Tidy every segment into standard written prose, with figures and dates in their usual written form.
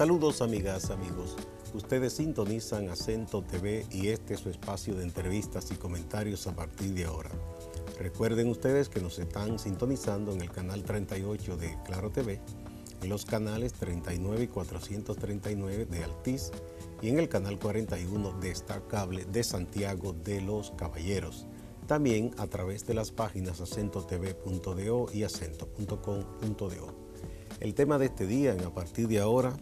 Saludos amigas, amigos. Ustedes sintonizan Acento TV y este es su espacio de entrevistas y comentarios a partir de ahora. Recuerden ustedes que nos están sintonizando en el canal 38 de Claro TV, en los canales 39 y 439 de Altiz y en el canal 41 de Star Cable de Santiago de los Caballeros. También a través de las páginas acentotv.do y acento.com.do. El tema de este día, en A Partir de Ahora,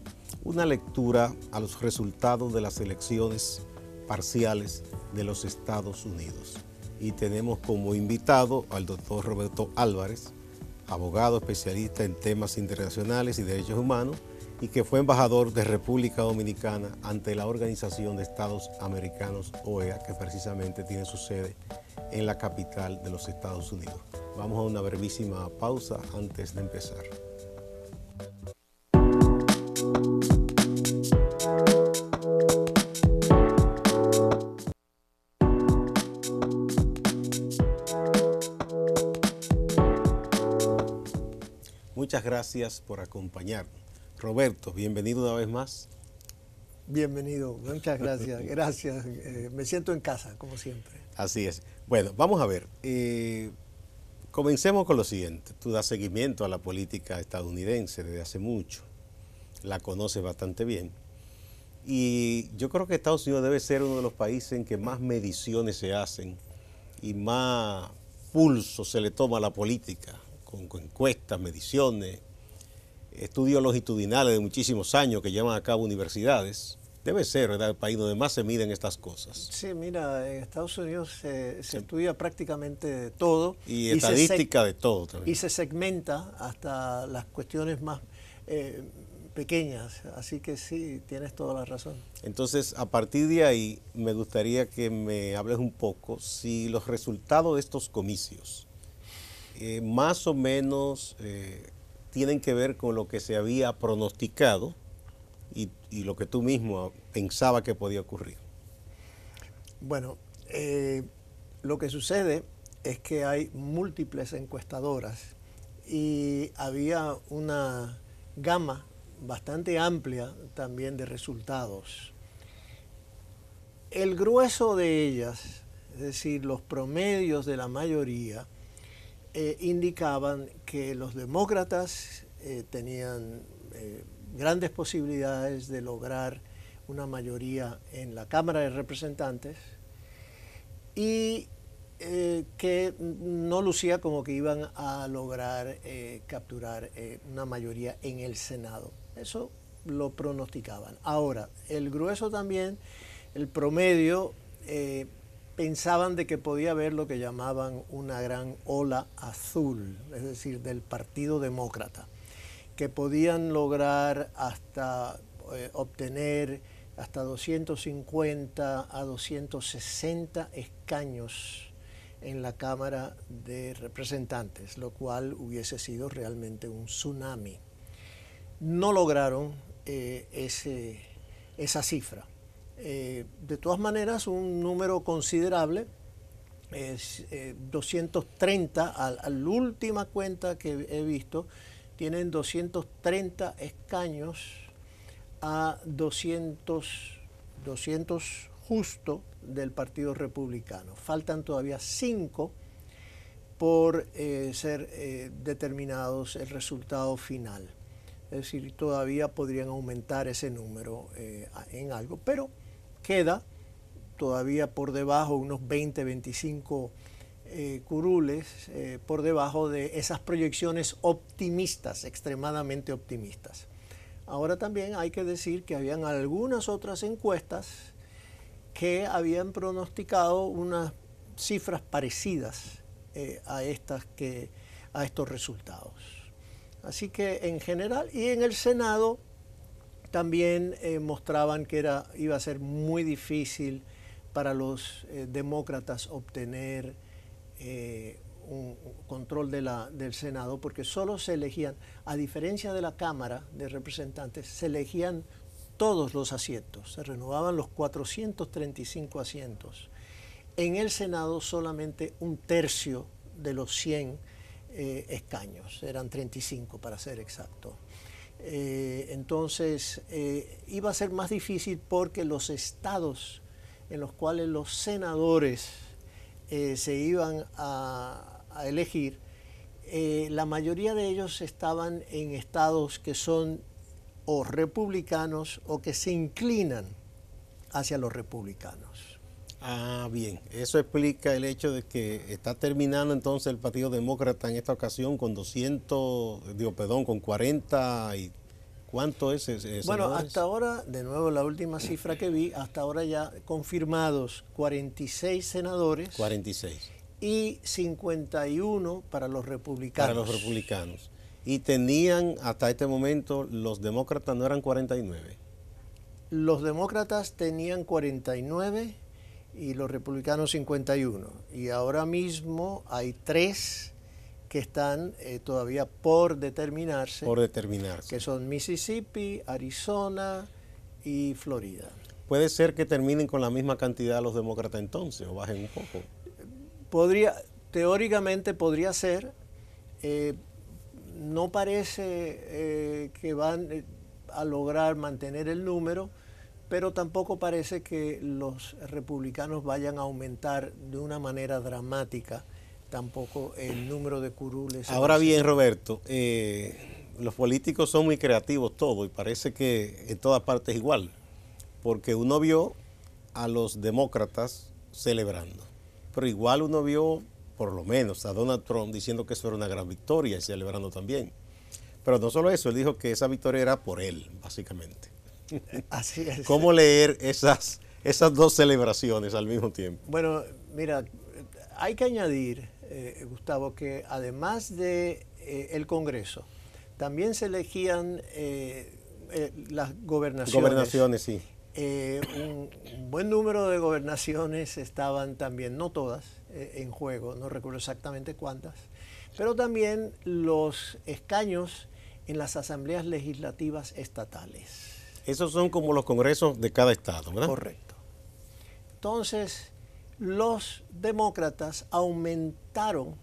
una lectura a los resultados de las elecciones parciales de los Estados Unidos. Y tenemos como invitado al doctor Roberto Álvarez, abogado especialista en temas internacionales y derechos humanos, y que fue embajador de República Dominicana ante la Organización de Estados Americanos, OEA, que precisamente tiene su sede en la capital de los Estados Unidos. Vamos a una brevísima pausa antes de empezar. Muchas gracias por acompañarnos. Roberto, bienvenido una vez más. Bienvenido, muchas gracias. Gracias, me siento en casa, como siempre. Así es. Bueno, vamos a ver. Comencemos con lo siguiente. Tú das seguimiento a la política estadounidense desde hace mucho. La conoces bastante bien. Y yo creo que Estados Unidos debe ser uno de los países en que más mediciones se hacen y más pulso se le toma a la política, con encuestas, mediciones, estudios longitudinales de muchísimos años que llevan a cabo universidades. Debe ser, ¿verdad?, el país donde más se miden estas cosas. Sí, mira, en Estados Unidos se estudia prácticamente de todo. Y estadística de todo también. Y se segmenta hasta las cuestiones más pequeñas, así que sí, tienes toda la razón. Entonces, a partir de ahí, me gustaría que me hables un poco si los resultados de estos comicios más o menos tienen que ver con lo que se había pronosticado y lo que tú mismo pensaba que podía ocurrir. Bueno, lo que sucede es que hay múltiples encuestadoras y había una gama bastante amplia también de resultados. El grueso de ellas, es decir, los promedios de la mayoría, indicaban que los demócratas tenían grandes posibilidades de lograr una mayoría en la Cámara de Representantes y que no lucía como que iban a lograr capturar una mayoría en el Senado. Eso lo pronosticaban. Ahora, el grueso también, el promedio, pensaban de que podía haber lo que llamaban una gran ola azul, es decir, del Partido Demócrata, que podían lograr hasta obtener hasta 250 a 260 escaños en la Cámara de Representantes, lo cual hubiese sido realmente un tsunami. No lograron esa cifra. De todas maneras, un número considerable, es 230, a la última cuenta que he visto, tienen 230 escaños a 200 justo del Partido Republicano. Faltan todavía 5 por ser determinados el resultado final. Es decir, todavía podrían aumentar ese número en algo, pero queda todavía por debajo, unos 20, 25 curules, por debajo de esas proyecciones optimistas, extremadamente optimistas. Ahora también hay que decir que habían algunas otras encuestas que habían pronosticado unas cifras parecidas a estos resultados. Así que en general, y en el Senado también mostraban que iba a ser muy difícil para los demócratas obtener un control del Senado, porque solo se elegían, a diferencia de la Cámara de Representantes, se elegían todos los asientos, se renovaban los 435 asientos. En el Senado solamente un tercio de los 100 escaños, eran 35 para ser exacto. Entonces iba a ser más difícil porque los estados en los cuales los senadores se iban a elegir, la mayoría de ellos estaban en estados que son o republicanos o que se inclinan hacia los republicanos. Ah, bien. Eso explica el hecho de que está terminando entonces el Partido Demócrata en esta ocasión con 40 y... ¿Cuánto es ese? Bueno, hasta ahora, de nuevo la última cifra que vi, hasta ahora ya confirmados 46 senadores. 46. Y 51 para los republicanos. Para los republicanos. Y tenían, hasta este momento, los demócratas no eran 49. Los demócratas tenían 49 y los republicanos 51. Y ahora mismo hay 3 que están todavía por determinarse. Por determinarse. Que son Mississippi, Arizona y Florida. ¿Puede ser que terminen con la misma cantidad los demócratas entonces o bajen un poco? Teóricamente podría ser. No parece que van a lograr mantener el número, pero tampoco parece que los republicanos vayan a aumentar de una manera dramática tampoco el número de curules. Ahora bien, Roberto, los políticos son muy creativos todos y parece que en todas partes igual, porque uno vio a los demócratas celebrando, pero igual uno vio por lo menos a Donald Trump diciendo que eso era una gran victoria y celebrando también. Pero no solo eso, él dijo que esa victoria era por él, básicamente. Así es. ¿Cómo leer esas dos celebraciones al mismo tiempo? Bueno, mira, hay que añadir, Gustavo, que además de el Congreso, también se elegían las gobernaciones. Gobernaciones, sí. Un buen número de gobernaciones estaban también, no todas, en juego, no recuerdo exactamente cuántas, pero también los escaños en las asambleas legislativas estatales. Esos son como los congresos de cada estado, ¿verdad? Correcto. Entonces, los demócratas aumentaron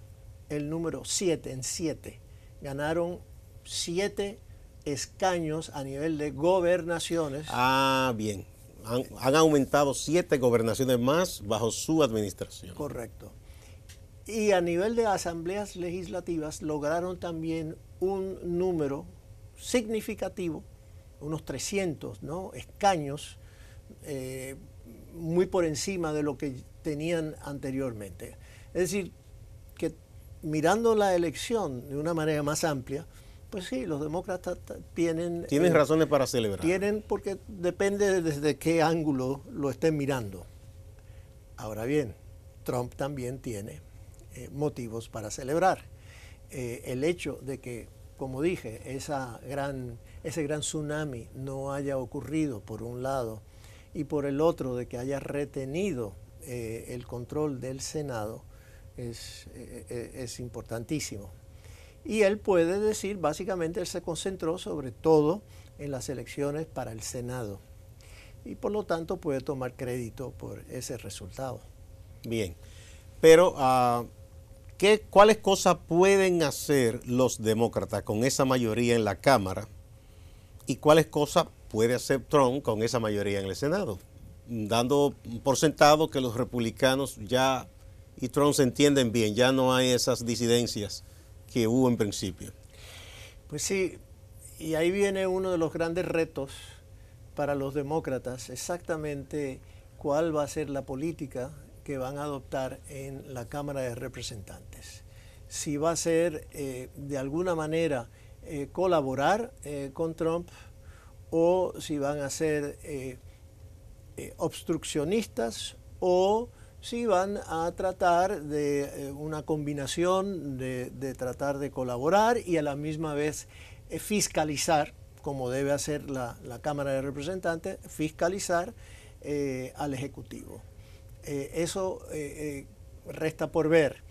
el número 7 en 7. Ganaron 7 escaños a nivel de gobernaciones. Ah, bien. Han aumentado 7 gobernaciones más bajo su administración. Correcto. Y a nivel de asambleas legislativas lograron también un número significativo, unos 300, ¿no?, escaños, muy por encima de lo que tenían anteriormente. Es decir, que mirando la elección de una manera más amplia, pues sí, los demócratas tienen razones para celebrar. Tienen, porque depende desde qué ángulo lo estén mirando. Ahora bien, Trump también tiene motivos para celebrar. El hecho de que, como dije, ese gran tsunami no haya ocurrido por un lado y por el otro de que haya retenido el control del Senado es importantísimo. Y él puede decir, básicamente, él se concentró sobre todo en las elecciones para el Senado. Y por lo tanto puede tomar crédito por ese resultado. Bien, pero ¿cuáles cosas pueden hacer los demócratas con esa mayoría en la Cámara? ¿Y cuáles cosas puede hacer Trump con esa mayoría en el Senado? Dando por sentado que los republicanos y Trump se entienden bien, ya no hay esas disidencias que hubo en principio. Pues sí, y ahí viene uno de los grandes retos para los demócratas, exactamente cuál va a ser la política que van a adoptar en la Cámara de Representantes. Si va a ser de alguna manera colaborar con Trump o si van a ser obstruccionistas o si van a tratar de una combinación de tratar de colaborar y a la misma vez fiscalizar, como debe hacer la Cámara de Representantes, fiscalizar al Ejecutivo. Eso resta por ver.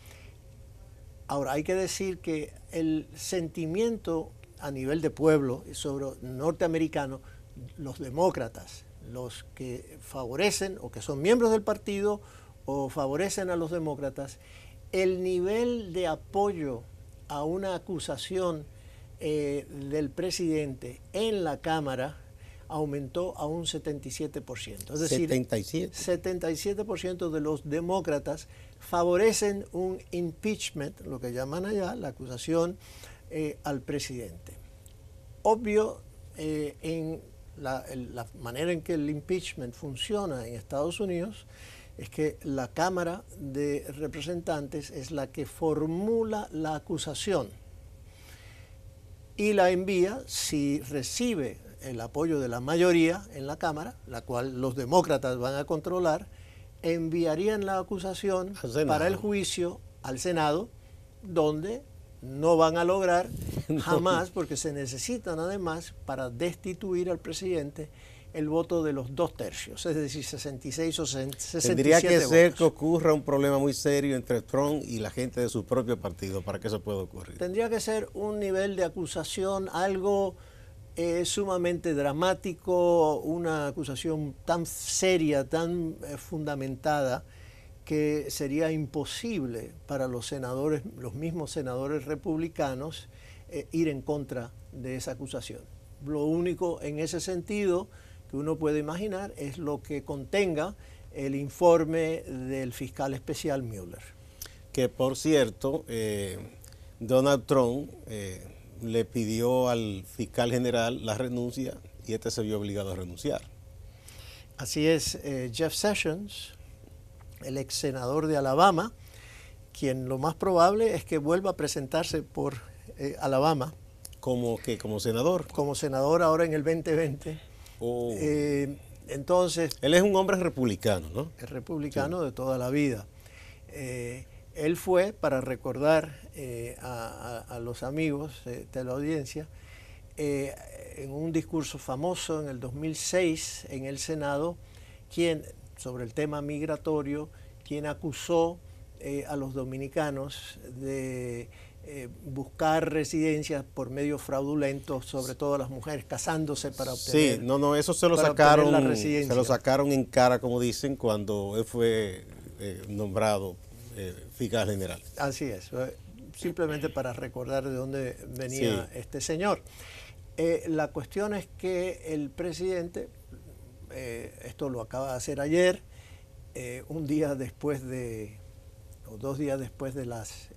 Ahora, hay que decir que el sentimiento a nivel de pueblo sobre norteamericano, los demócratas, los que favorecen o que son miembros del partido o favorecen a los demócratas, el nivel de apoyo a una acusación del presidente en la Cámara aumentó a un 77%. Es decir, 77% de los demócratas favorecen un impeachment, lo que llaman allá, la acusación al presidente. Obvio, en la manera en que el impeachment funciona en Estados Unidos es que la Cámara de Representantes es la que formula la acusación y la envía si recibe el apoyo de la mayoría en la Cámara, la cual los demócratas van a controlar, enviarían la acusación para el juicio al Senado, donde no van a lograr jamás, porque se necesitan además para destituir al presidente el voto de los 2/3, es decir, 66 o 67 Tendría que ser votos. que ocurra un problema muy serio entre Trump y la gente de su propio partido para que eso pueda ocurrir. Tendría que ser un nivel de acusación, algo sumamente dramático, una acusación tan seria, tan fundamentada, que sería imposible para los senadores, los mismos senadores republicanos, ir en contra de esa acusación. Lo único en ese sentido que uno puede imaginar es lo que contenga el informe del fiscal especial Mueller. Que por cierto, Donald Trump le pidió al fiscal general la renuncia y este se vio obligado a renunciar. Así es, Jeff Sessions, el ex senador de Alabama, quien lo más probable es que vuelva a presentarse por Alabama. ¿Como senador? Como senador ahora en el 2020. Oh. Entonces... Él es un hombre republicano, ¿no? Es republicano, sí, de toda la vida. Él fue, para recordar a los amigos de la audiencia, en un discurso famoso en el 2006 en el Senado, sobre el tema migratorio, quien acusó a los dominicanos de buscar residencias por medios fraudulentos, sobre todo a las mujeres casándose para obtener. Sí, eso se lo sacaron en cara, como dicen, cuando él fue nombrado fiscal general. Así es, simplemente para recordar de dónde venía este señor. La cuestión es que el presidente, esto lo acaba de hacer ayer, un día después o 2 días después de las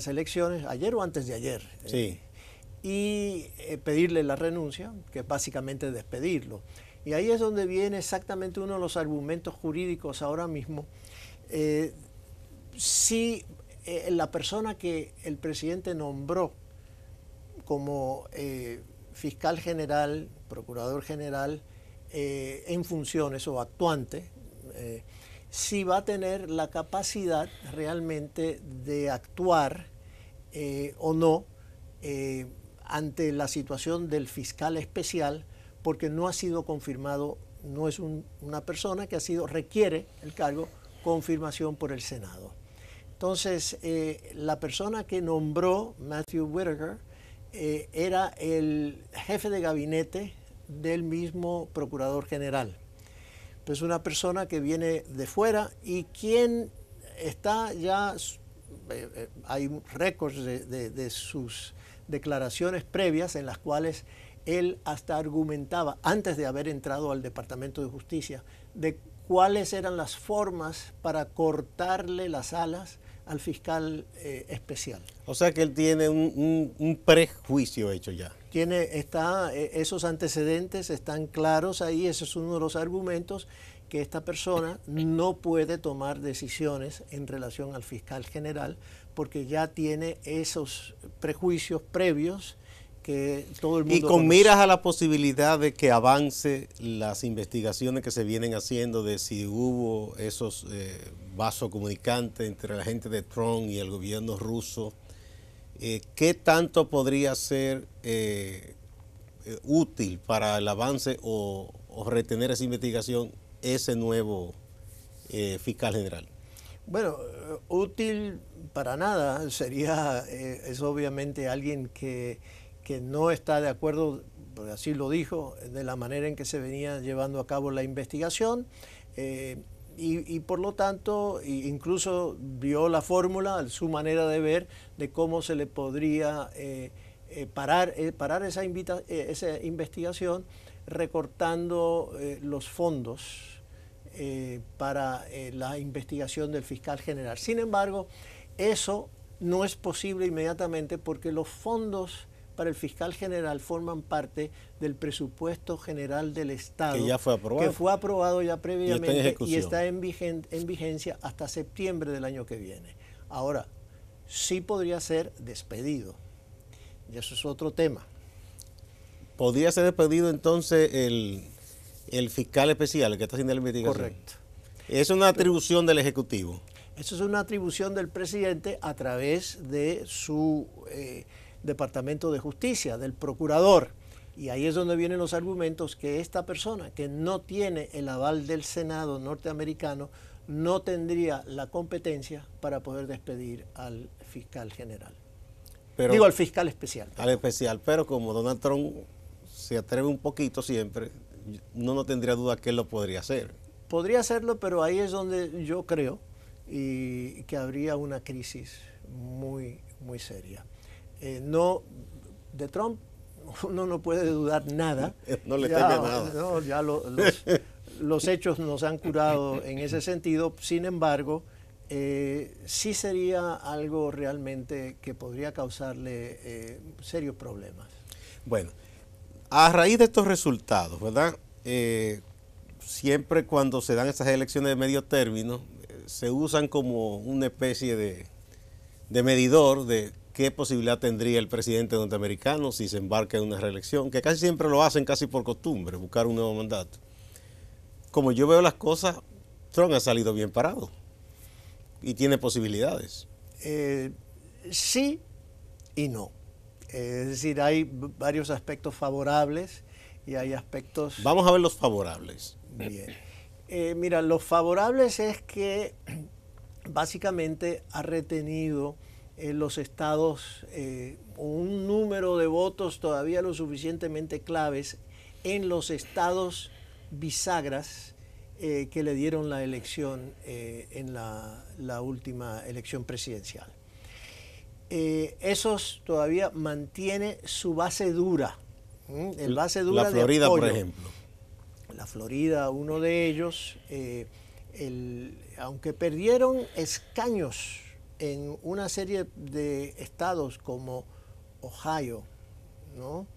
elecciones, ayer o antes de ayer, y pedirle la renuncia, que es básicamente despedirlo. Y ahí es donde viene exactamente uno de los argumentos jurídicos ahora mismo. Si la persona que el presidente nombró como fiscal general, procurador general en funciones o actuante, si va a tener la capacidad realmente de actuar o no ante la situación del fiscal especial, porque no ha sido confirmado, no es una persona que requiere el cargo, confirmación por el Senado. Entonces, la persona que nombró Matthew Whitaker era el jefe de gabinete del mismo procurador general. Es una persona que viene de fuera y quien está ya, hay récords de sus declaraciones previas en las cuales él hasta argumentaba, antes de haber entrado al Departamento de Justicia, de cuáles eran las formas para cortarle las alas al fiscal especial. O sea que él tiene un prejuicio hecho ya. Esos antecedentes están claros ahí, ese es uno de los argumentos, que esta persona no puede tomar decisiones en relación al fiscal general porque ya tiene esos prejuicios previos que todo el mundo conoce. Con miras a la posibilidad de que avance las investigaciones que se vienen haciendo de si hubo esos vasos comunicantes entre la gente de Trump y el gobierno ruso, ¿qué tanto podría ser útil para el avance o retener esa investigación ese nuevo fiscal general? Bueno, útil para nada es obviamente alguien que no está de acuerdo, porque así lo dijo, de la manera en que se venía llevando a cabo la investigación, y por lo tanto incluso vio la fórmula, su manera de ver de cómo se le podría parar esa investigación recortando los fondos para la investigación del fiscal general. Sin embargo, eso no es posible inmediatamente porque los fondos para el fiscal general forman parte del presupuesto general del Estado, que ya fue aprobado, que fue aprobado ya previamente y está en vigencia hasta septiembre del año que viene. Ahora, sí podría ser despedido, y eso es otro tema. ¿Podría ser despedido entonces el fiscal especial, el que está haciendo la investigación? Correcto. ¿Es una atribución del Ejecutivo? Eso es una atribución del presidente a través de su Departamento de Justicia, del procurador. Y ahí es donde vienen los argumentos que esta persona que no tiene el aval del Senado norteamericano no tendría la competencia para poder despedir al fiscal general. Digo, al fiscal especial. Al especial, pero como Donald Trump se atreve un poquito siempre, uno no tendría duda que él lo podría hacer. Podría hacerlo, pero ahí es donde yo creo y que habría una crisis muy, muy seria. No, de Trump uno no puede dudar nada. No le teme nada. No, ya los hechos nos han curado en ese sentido. Sin embargo, sí sería algo realmente que podría causarle serios problemas. Bueno, a raíz de estos resultados, ¿verdad? Siempre cuando se dan estas elecciones de medio término, se usan como una especie de medidor de qué posibilidad tendría el presidente norteamericano si se embarca en una reelección, que casi siempre lo hacen casi por costumbre, buscar un nuevo mandato. Como yo veo las cosas, Trump ha salido bien parado y tiene posibilidades. Sí y no. Es decir, hay varios aspectos favorables y hay aspectos... Vamos a ver los favorables. Bien. Mira, los favorables es que básicamente ha retenido los estados un número de votos todavía lo suficientemente claves en los estados bisagras que le dieron la elección en la última elección presidencial. Esos todavía mantiene su base dura. El base dura la Florida, de apoyo. por ejemplo. La Florida, uno de ellos, aunque perdieron escaños en una serie de estados como Ohio, ¿no?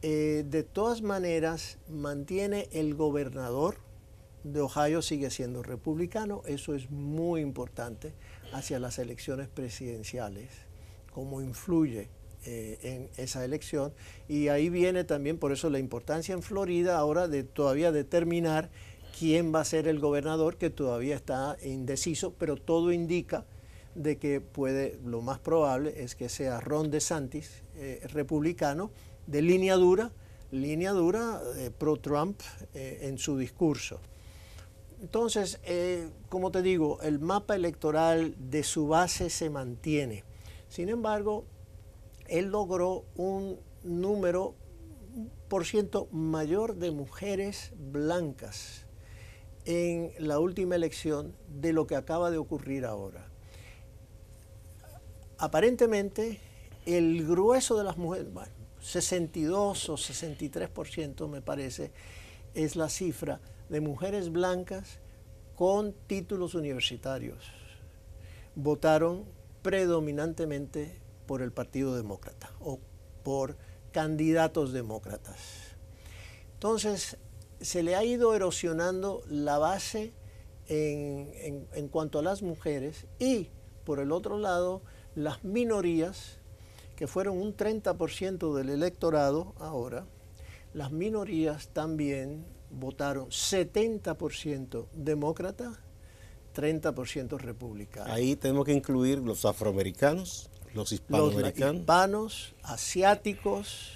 De todas maneras mantiene el gobernador de Ohio, sigue siendo republicano. Eso es muy importante hacia las elecciones presidenciales, cómo influye en esa elección. Y ahí viene también, por eso la importancia en Florida ahora de todavía determinar quién va a ser el gobernador, que todavía está indeciso, pero todo indica de que lo más probable es que sea Ron DeSantis, republicano, de línea dura pro-Trump en su discurso. Entonces, como te digo, el mapa electoral de su base se mantiene. Sin embargo, él logró un por ciento mayor de mujeres blancas en la última elección de lo que acaba de ocurrir ahora. Aparentemente, el grueso de las mujeres, bueno, 62 o 63% me parece, es la cifra de mujeres blancas con títulos universitarios. Votaron predominantemente por el Partido Demócrata o por candidatos demócratas. Entonces, se le ha ido erosionando la base en cuanto a las mujeres y, por el otro lado, las minorías, que fueron un 30% del electorado ahora, las minorías también votaron 70% demócrata, 30% republicano. Ahí tenemos que incluir los afroamericanos, los hispanoamericanos. Los hispanos, asiáticos,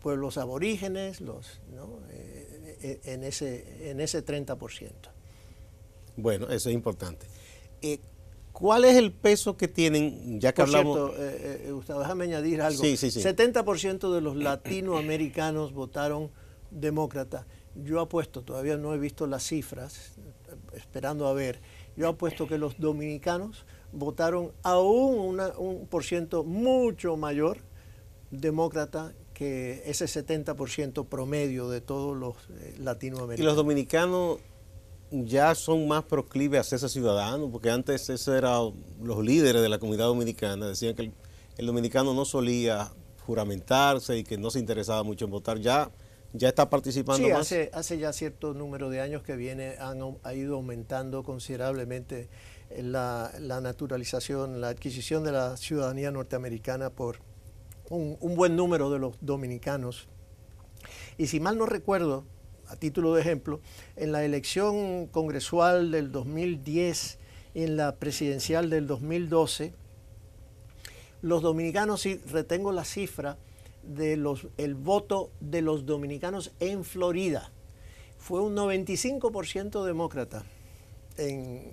pueblos aborígenes, ¿no? En ese 30%. Bueno, eso es importante. ¿Cuál es el peso que tienen, ya que hablamos? Por cierto, Gustavo, déjame añadir algo. Sí. 70% de los latinoamericanos votaron demócrata. Yo apuesto, todavía no he visto las cifras, esperando a ver, yo apuesto que los dominicanos votaron aún un por ciento mucho mayor demócrata que ese 70% promedio de todos los ¿Y latinoamericanos. los dominicanos ya son más proclives a hacerse ciudadanos? Porque antes eso eran los líderes de la comunidad dominicana, decían que el dominicano no solía juramentarse y que no se interesaba mucho en votar. Ya está participando Sí, más. hace ya cierto número de años que ha ido aumentando considerablemente la naturalización, la adquisición de la ciudadanía norteamericana por un buen número de los dominicanos. Y si mal no recuerdo, a título de ejemplo, en la elección congresual del 2010 y en la presidencial del 2012, los dominicanos, si retengo la cifra, el voto de los dominicanos en Florida fue un 95% demócrata.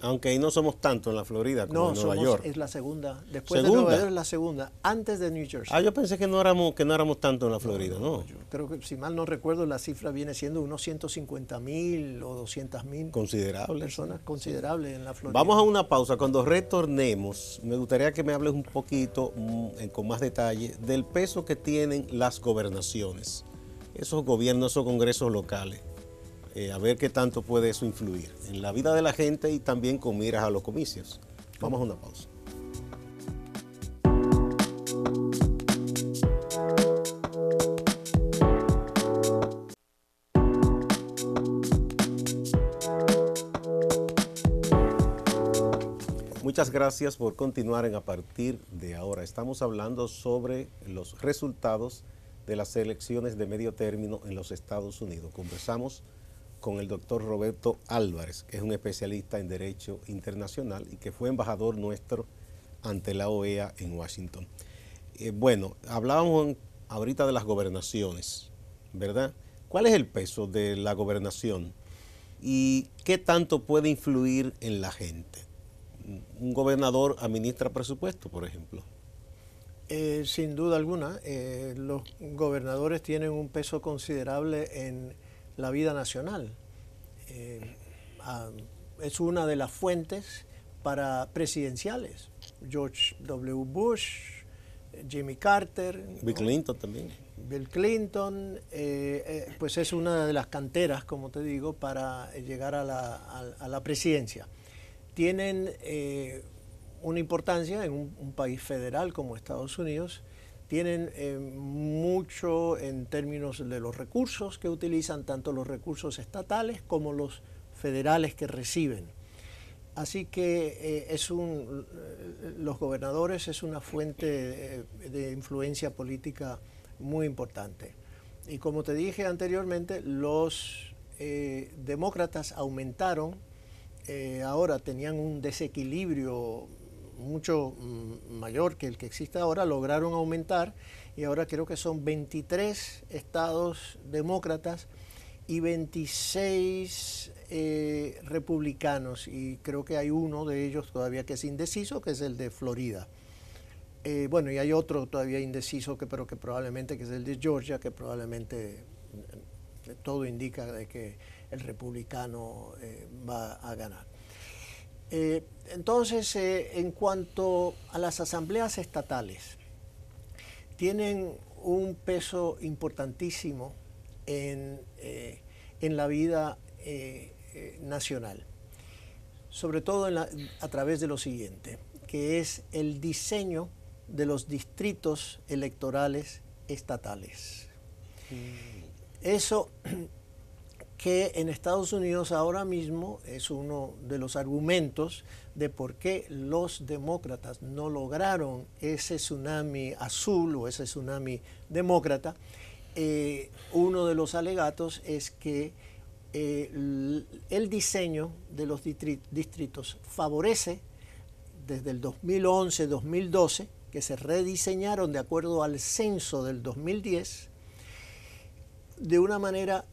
Aunque ahí no somos tanto en la Florida como en Nueva York. Es la segunda. Después de Nueva York es la segunda, antes de New Jersey. Yo pensé que no éramos tanto en la Florida, ¿no? Yo creo que, si mal no recuerdo, la cifra viene siendo unos 150,000 o 200,000 considerable, personas, considerable en la Florida. Vamos a una pausa. Cuando retornemos, me gustaría que me hables un poquito, con más detalle, del peso que tienen las gobernaciones, esos gobiernos, esos congresos locales. A ver qué tanto puede eso influir en la vida de la gente y también con miras a los comicios. Vamos a una pausa. Muchas gracias por continuar en A Partir de Ahora. Estamos hablando sobre los resultados de las elecciones de medio término en los Estados Unidos. Conversamos con el doctor Roberto Álvarez, que es un especialista en Derecho Internacional y que fue embajador nuestro ante la OEA en Washington. Hablábamos ahorita de las gobernaciones, ¿verdad? ¿Cuál es el peso de la gobernación y qué tanto puede influir en la gente? ¿Un gobernador administra presupuesto, por ejemplo? Sin duda alguna, los gobernadores tienen un peso considerable en la vida nacional. Es una de las fuentes para presidenciales. George W. Bush, Jimmy Carter. Bill Clinton también. Bill Clinton, pues es una de las canteras, como te digo, para llegar a la presidencia. Tienen una importancia en un país federal como Estados Unidos. Tienen mucho en términos de los recursos que utilizan, tanto los recursos estatales como los federales que reciben. Así que los gobernadores es una fuente de influencia política muy importante. Y como te dije anteriormente, los demócratas aumentaron, ahora tenían un desequilibrio mucho mayor que el que existe ahora, lograron aumentar y ahora creo que son 23 estados demócratas y 26 republicanos, y creo que hay uno de ellos todavía que es indeciso, que es el de Florida. Y hay otro todavía indeciso, pero que probablemente, que es el de Georgia, que probablemente todo indica de que el republicano va a ganar. Entonces, en cuanto a las asambleas estatales, tienen un peso importantísimo en la vida nacional, sobre todo a través de lo siguiente, que es el diseño de los distritos electorales estatales. Eso que en Estados Unidos ahora mismo es uno de los argumentos de por qué los demócratas no lograron ese tsunami azul o ese tsunami demócrata. Uno de los alegatos es que el diseño de los distritos favorece desde el 2011-2012, que se rediseñaron de acuerdo al censo del 2010, de una manera,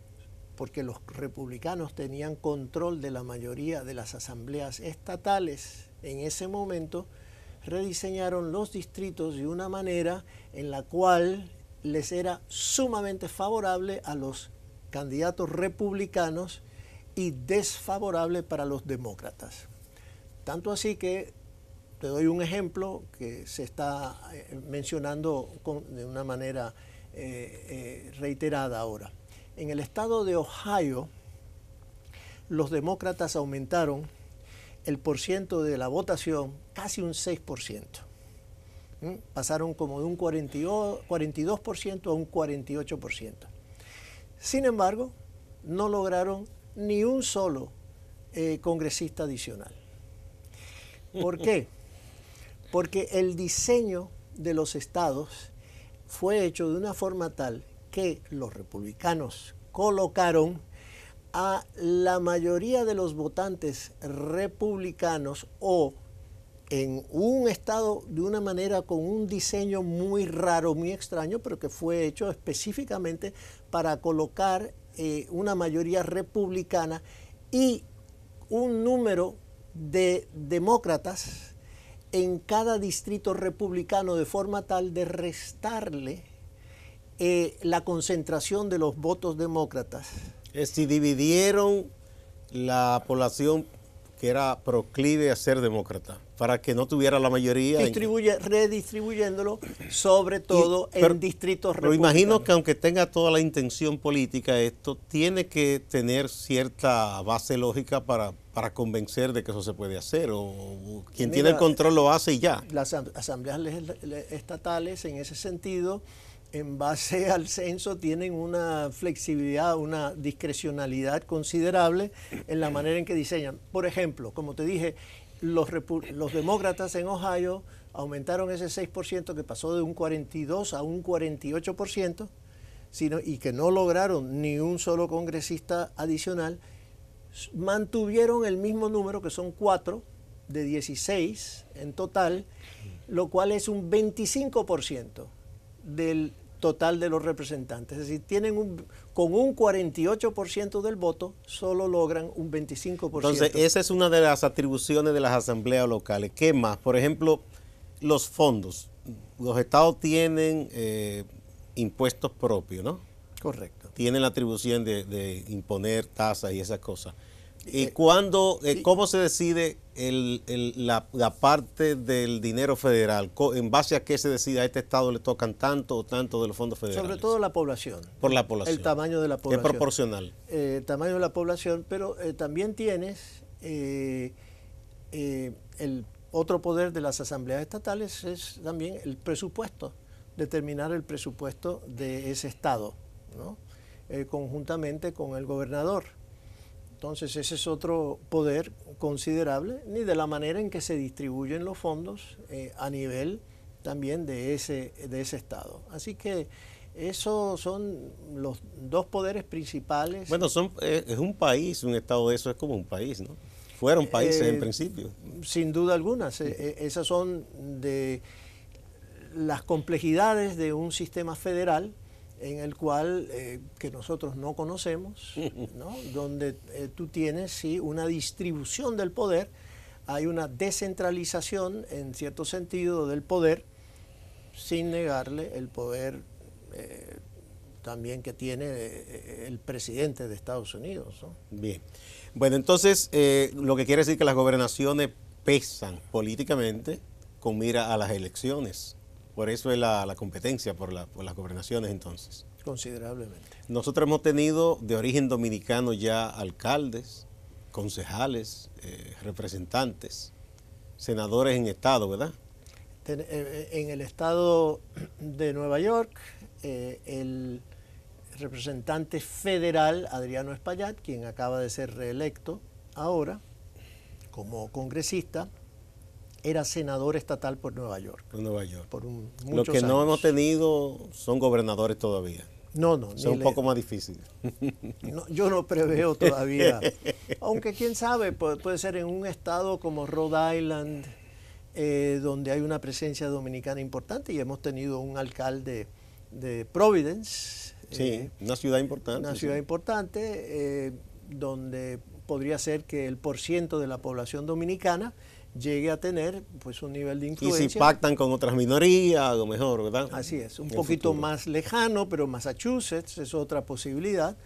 porque los republicanos tenían control de la mayoría de las asambleas estatales en ese momento, rediseñaron los distritos de una manera en la cual les era sumamente favorable a los candidatos republicanos y desfavorable para los demócratas. Tanto así que te doy un ejemplo que se está mencionando de una manera reiterada ahora. En el estado de Ohio, los demócratas aumentaron el porciento de la votación casi un 6%. Pasaron como de un 42% a un 48%. Sin embargo, no lograron ni un solo congresista adicional. ¿Por qué? Porque el diseño de los estados fue hecho de una forma tal que los republicanos colocaron a la mayoría de los votantes republicanos o en un estado de una manera con un diseño muy raro, muy extraño, pero que fue hecho específicamente para colocar una mayoría republicana y un número de demócratas en cada distrito republicano de forma tal de restarle la concentración de los votos demócratas. Es decir, dividieron la población que era proclive a ser demócrata, para que no tuviera la mayoría. Redistribuyéndolo sobre todo en distritos republicanos. Pero imagino que aunque tenga toda la intención política, esto tiene que tener cierta base lógica para convencer de que eso se puede hacer, o quien tiene el control lo hace y ya. Las asambleas estatales en ese sentido, en base al censo, tienen una flexibilidad, una discrecionalidad considerable en la manera en que diseñan. Por ejemplo, como te dije, los demócratas en Ohio aumentaron ese 6% que pasó de un 42 a un 48%, y que no lograron ni un solo congresista adicional. Mantuvieron el mismo número, que son 4 de 16 en total, lo cual es un 25% del total de los representantes. Es decir, con un 48% del voto, solo logran un 25%. Entonces, esa es una de las atribuciones de las asambleas locales. ¿Qué más? Por ejemplo, los fondos. Los estados tienen impuestos propios, ¿no? Correcto. Tienen la atribución de imponer tasas y esas cosas. ¿Y cómo se decide la parte del dinero federal? ¿En base a qué se decide a este estado le tocan tanto o tanto de los fondos federales? Sobre todo la población. Por la población. El tamaño de la población. Es proporcional. El tamaño de la población, pero también tienes el otro poder de las asambleas estatales, es también el presupuesto, determinar el presupuesto de ese estado, ¿no? Conjuntamente con el gobernador. Entonces ese es otro poder considerable, ni de la manera en que se distribuyen los fondos a nivel también de ese estado. Así que esos son los dos poderes principales. Bueno, es un país, un estado de eso es como un país, ¿no? Fueron países en principio. Sin duda alguna, esas son de las complejidades de un sistema federal en el cual que nosotros no conocemos, ¿no? Donde tú tienes sí una distribución del poder, hay una descentralización en cierto sentido del poder, sin negarle el poder también que tiene el presidente de Estados Unidos, ¿no? Bien. Bueno, entonces lo que quiere decir que las gobernaciones pesan políticamente con mira a las elecciones. Por eso es la competencia por las gobernaciones entonces. Considerablemente. Nosotros hemos tenido de origen dominicano ya alcaldes, concejales, representantes, senadores en estado, ¿verdad? En el estado de Nueva York, el representante federal Adriano Espaillat, quien acaba de ser reelecto ahora como congresista, era senador estatal por Nueva York. Por Nueva York. Por muchos Lo que no hemos tenido son gobernadores todavía. No. Son un poco más difíciles. No, yo no preveo todavía. Aunque quién sabe, puede ser en un estado como Rhode Island, donde hay una presencia dominicana importante, y hemos tenido un alcalde de Providence. Sí, una ciudad importante. Una ciudad importante, donde podría ser que el % de la población dominicana llegue a tener pues un nivel de influencia. Y si pactan con otras minorías, a lo mejor, ¿verdad? Así es, un poquito más lejano, pero Massachusetts es otra posibilidad.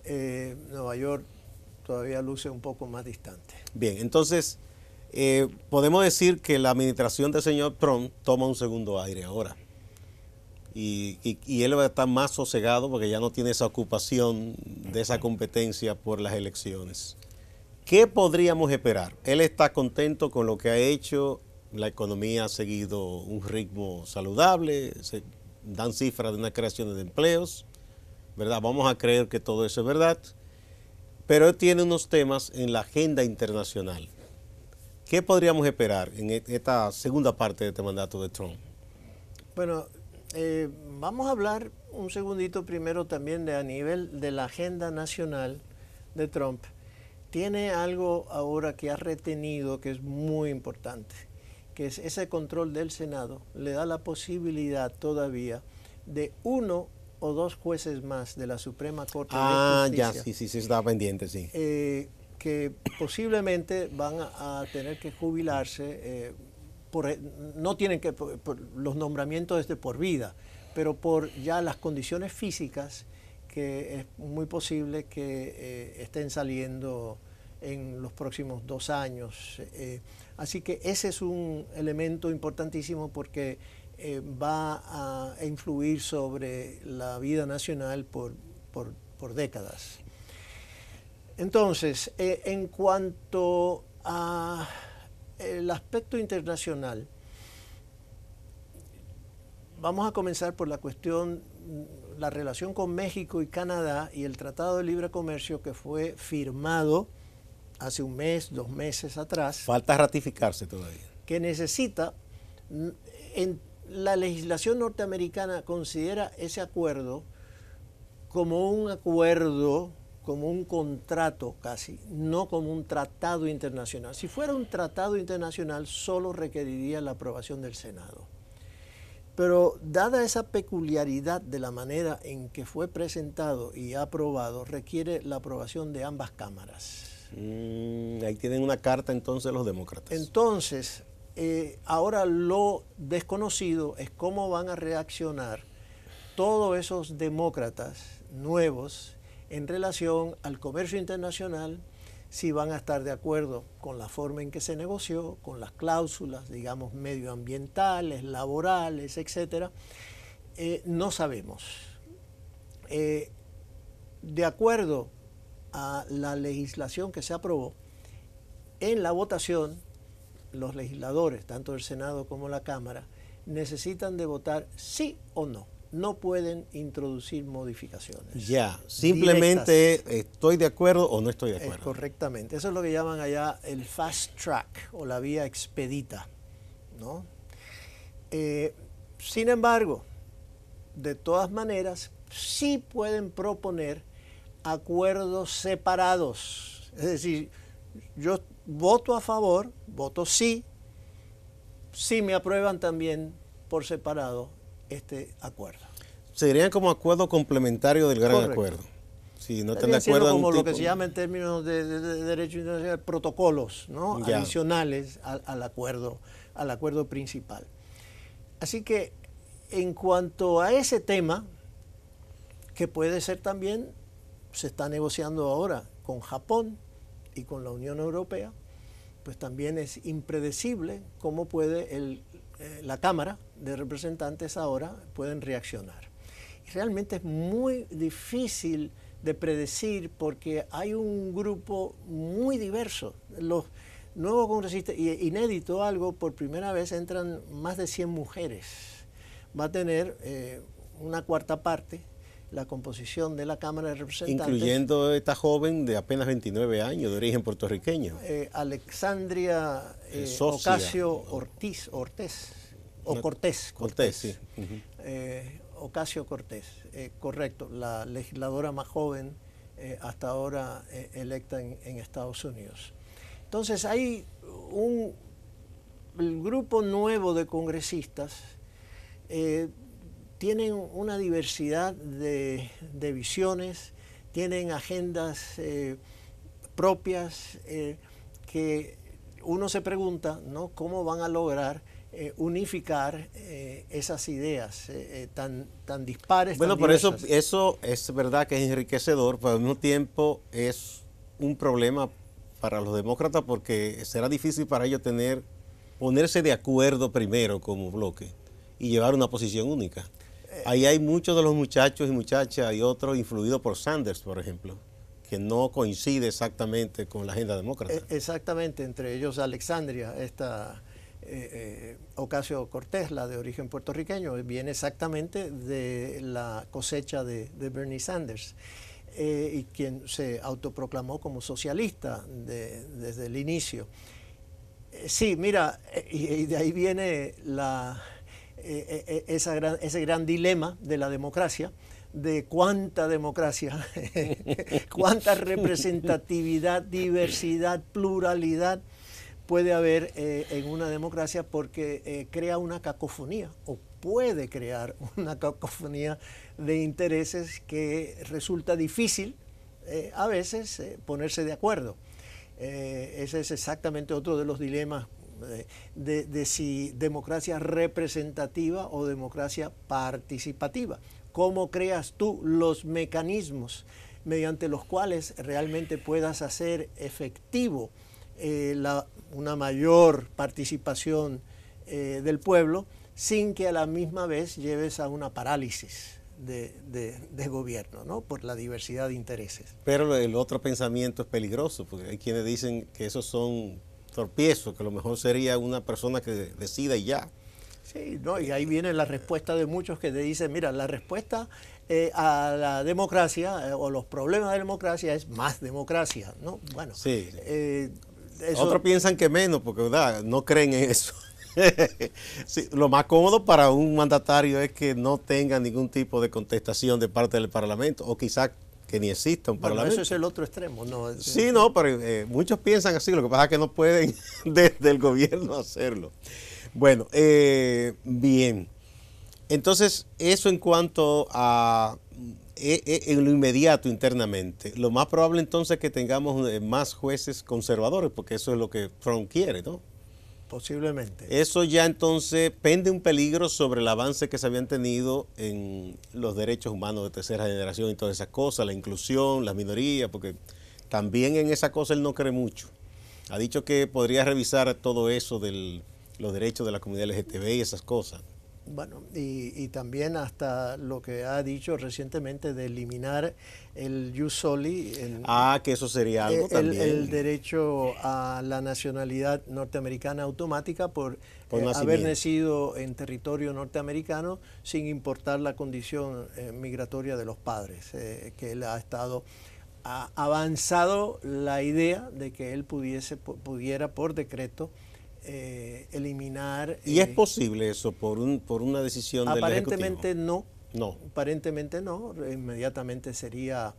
Nueva York todavía luce un poco más distante. Bien, entonces, Podemos decir que la administración del señor Trump toma un segundo aire ahora. Y él va a estar más sosegado porque ya no tiene esa ocupación de esa competencia por las elecciones. ¿Qué podríamos esperar? Él está contento con lo que ha hecho, la economía ha seguido un ritmo saludable, se dan cifras de una creación de empleos, ¿verdad? Vamos a creer que todo eso es verdad, pero él tiene unos temas en la agenda internacional. ¿Qué podríamos esperar en esta segunda parte de este mandato de Trump? Bueno, vamos a hablar un segundito primero también de a nivel de la agenda nacional de Trump. Tiene algo ahora que ha retenido que es muy importante, que es ese control del Senado. Le da la posibilidad todavía de 1 o 2 jueces más de la Suprema Corte de Justicia. Ya, sí, estaba pendiente, sí. Que posiblemente van a tener que jubilarse, no tienen que, por los nombramientos es de por vida, pero por ya las condiciones físicas que es muy posible que estén saliendo en los próximos 2 años. Así que ese es un elemento importantísimo porque va a influir sobre la vida nacional por décadas. Entonces, en cuanto a el aspecto internacional, vamos a comenzar por la cuestión, la relación con México y Canadá y el Tratado de Libre Comercio que fue firmado hace 1 mes, 2 meses atrás. Falta ratificarse todavía. Que necesita, la legislación norteamericana considera ese acuerdo como un acuerdo, como un contrato casi, no como un tratado internacional. Si fuera un tratado internacional, solo requeriría la aprobación del Senado. Pero dada esa peculiaridad de la manera en que fue presentado y aprobado, requiere la aprobación de ambas cámaras. Ahí tienen una carta entonces los demócratas. Entonces, ahora lo desconocido es cómo van a reaccionar todos esos demócratas nuevos en relación al comercio internacional, si van a estar de acuerdo con la forma en que se negoció, con las cláusulas, digamos, medioambientales, laborales, etcétera. No sabemos. De acuerdo a la legislación que se aprobó, en la votación, los legisladores, tanto el Senado como la Cámara, necesitan de votar sí o no. No pueden introducir modificaciones. Ya, simplemente directas. Estoy de acuerdo o no estoy de acuerdo. Correctamente. Eso es lo que llaman allá el fast track o la vía expedita, ¿no? Sin embargo, de todas maneras, sí pueden proponer acuerdos separados. Es decir, yo voto a favor, voto sí, si me aprueban también por separado este acuerdo. Serían como acuerdo complementario del gran Correcto. Acuerdo. Si no están de acuerdo como lo tipo... que se llama en términos de derecho internacional protocolos, ¿no? Adicionales al acuerdo principal. Así que en cuanto a ese tema, que puede ser también, se está negociando ahora con Japón y con la Unión Europea, pues también es impredecible cómo puede la Cámara de Representantes ahora pueden reaccionar. Y realmente es muy difícil de predecir porque hay un grupo muy diverso. Los nuevos congresistas, y inédito algo, por primera vez entran más de 100 mujeres. Va a tener una 1/4 parte la composición de la Cámara de Representantes. Incluyendo esta joven de apenas 29 años, de origen puertorriqueño. Alexandria Ocasio-Cortez. Cortés, sí. Ocasio-Cortez, correcto, la legisladora más joven hasta ahora electa en Estados Unidos. Entonces hay el grupo nuevo de congresistas tienen una diversidad de visiones, tienen agendas propias que uno se pregunta, ¿no?, cómo van a lograr unificar esas ideas tan dispares. Bueno, tan por diversas. eso es verdad que es enriquecedor, pero al mismo tiempo es un problema para los demócratas porque será difícil para ellos ponerse de acuerdo primero como bloque y llevar una posición única. Ahí hay muchos de los muchachos y muchachas y otros influidos por Sanders, por ejemplo, que no coincide exactamente con la agenda demócrata. Exactamente, entre ellos Alexandria, esta Ocasio-Cortez, la de origen puertorriqueño, viene exactamente de la cosecha de Bernie Sanders, y quien se autoproclamó como socialista desde el inicio. Sí, mira, y de ahí viene ese gran dilema de la democracia, de cuánta democracia, cuánta representatividad, diversidad, pluralidad puede haber en una democracia, porque crea una cacofonía, o puede crear una cacofonía de intereses que resulta difícil a veces ponerse de acuerdo. Ese es exactamente otro de los dilemas de si democracia representativa o democracia participativa. ¿Cómo creas tú los mecanismos mediante los cuales realmente puedas hacer efectivo una mayor participación del pueblo, sin que a la misma vez lleves a una parálisis de gobierno, ¿no? Por la diversidad de intereses? Pero el otro pensamiento es peligroso, porque hay quienes dicen que esos son tropiezos, que lo mejor sería una persona que decida y ya. Sí, no, y ahí viene la respuesta de muchos que te dicen, mira, la respuesta a la democracia o los problemas de la democracia es más democracia, ¿no? Bueno, sí. Eso... Otros piensan que menos, porque ¿verdad? No creen en eso. Sí, lo más cómodo para un mandatario es que no tenga ningún tipo de contestación de parte del Parlamento, o quizás que ni exista un Parlamento. Eso es el otro extremo, ¿no? Sí, no, pero muchos piensan así, lo que pasa es que no pueden desde el gobierno hacerlo. Bueno, bien. Entonces, eso en cuanto a en lo inmediato internamente. Lo más probable entonces es que tengamos más jueces conservadores, porque eso es lo que Trump quiere, ¿no? Posiblemente. Eso ya entonces pende un peligro sobre el avance que se habían tenido en los derechos humanos de tercera generación y todas esas cosas, la inclusión, las minorías, porque también en esa cosa él no cree mucho. Ha dicho que podría revisar todo eso de los derechos de la comunidad LGTB y esas cosas. Bueno, y también hasta lo que ha dicho recientemente de eliminar el jus soli. Que eso sería algo también. El derecho a la nacionalidad norteamericana automática por haber nacido en territorio norteamericano, sin importar la condición migratoria de los padres, que él ha estado avanzado la idea de que él pudiera por decreto eliminar. ¿Y es posible eso por una decisión del Ejecutivo? Aparentemente no. No. Aparentemente no. Inmediatamente sería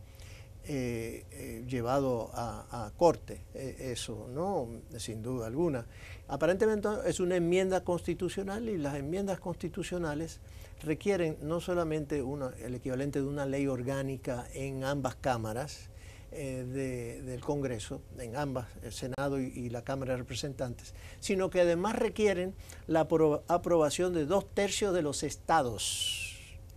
llevado a corte eso, ¿no? Sin duda alguna. Aparentemente es una enmienda constitucional, y las enmiendas constitucionales requieren no solamente el equivalente de una ley orgánica en ambas cámaras del Congreso, en ambas, el Senado y la Cámara de Representantes, sino que además requieren la aprobación de 2/3 de los estados.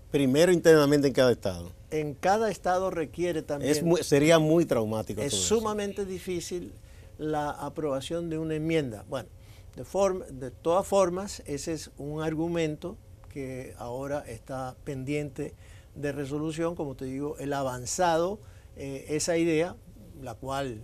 Primero internamente en cada estado. En cada estado requiere también. Sería muy traumático. Es sumamente difícil la aprobación de una enmienda. Bueno, de todas formas, ese es un argumento que ahora está pendiente de resolución. Como te digo, el avanzado, esa idea, la cual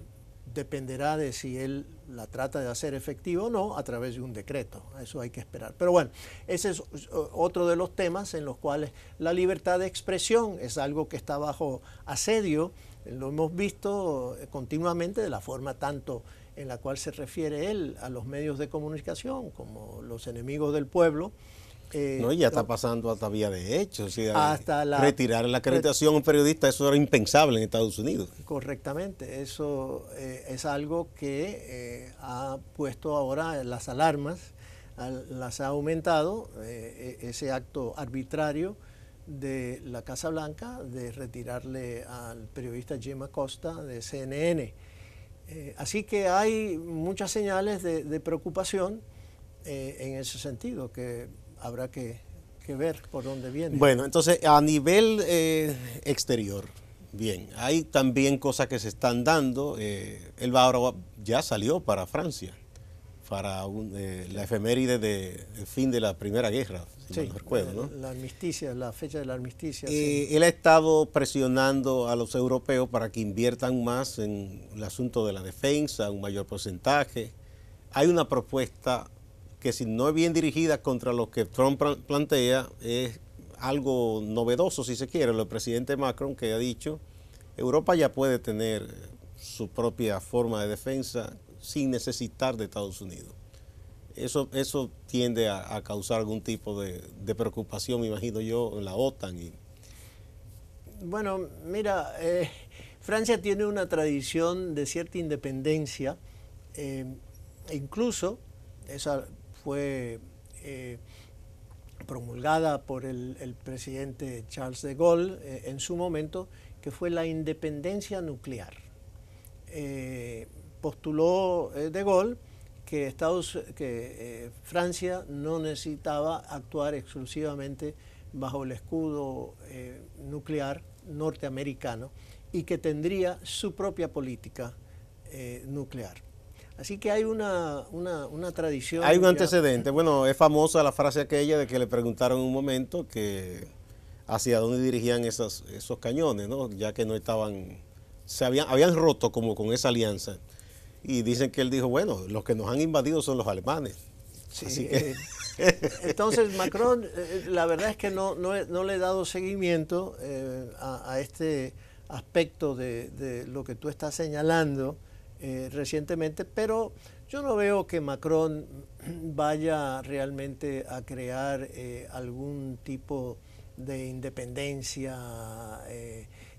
dependerá de si él la trata de hacer efectiva o no a través de un decreto. Eso hay que esperar. Pero bueno, ese es otro de los temas en los cuales la libertad de expresión es algo que está bajo asedio. Lo hemos visto continuamente, de la forma tanto en la cual se refiere él a los medios de comunicación como los enemigos del pueblo. No, y ya está pasando hasta vía de hecho. O sea, hasta retirar la acreditación a un periodista, eso era impensable en Estados Unidos. Correctamente, eso es algo que ha puesto ahora las alarmas, las ha aumentado, ese acto arbitrario de la Casa Blanca de retirarle al periodista Jim Acosta de CNN. Así que hay muchas señales de preocupación en ese sentido, que habrá que ver por dónde viene. Bueno, entonces a nivel exterior, Bien, hay también cosas que se están dando. Él va ahora ya salió para Francia, para la efeméride del fin de la Primera Guerra, si Sí, mal no recuerdo, ¿no? la armisticia, la fecha de la armisticia. Sí. Él ha estado presionando a los europeos para que inviertan más en el asunto de la defensa, un mayor porcentaje. Hay una propuesta que, si no es bien dirigida contra lo que Trump plantea, es algo novedoso, si se quiere. El presidente Macron, que ha dicho, Europa ya puede tener su propia forma de defensa sin necesitar de Estados Unidos. Eso tiende a causar algún tipo de preocupación, me imagino yo, en la OTAN. Bueno, mira, Francia tiene una tradición de cierta independencia, incluso esa fue promulgada por el presidente Charles de Gaulle en su momento, que fue la independencia nuclear. Postuló de Gaulle que Francia no necesitaba actuar exclusivamente bajo el escudo nuclear norteamericano y que tendría su propia política nuclear. Así que hay una tradición. Hay un antecedente. Bueno, es famosa la frase aquella de que le preguntaron en un momento que hacia dónde dirigían esos cañones, ¿no? Ya que no estaban, habían roto como con esa alianza. Y dicen que él dijo, bueno, los que nos han invadido son los alemanes. Sí, así que... entonces Macron, la verdad es que no le he dado seguimiento a este aspecto de lo que tú estás señalando recientemente, pero yo no veo que Macron vaya realmente a crear algún tipo de independencia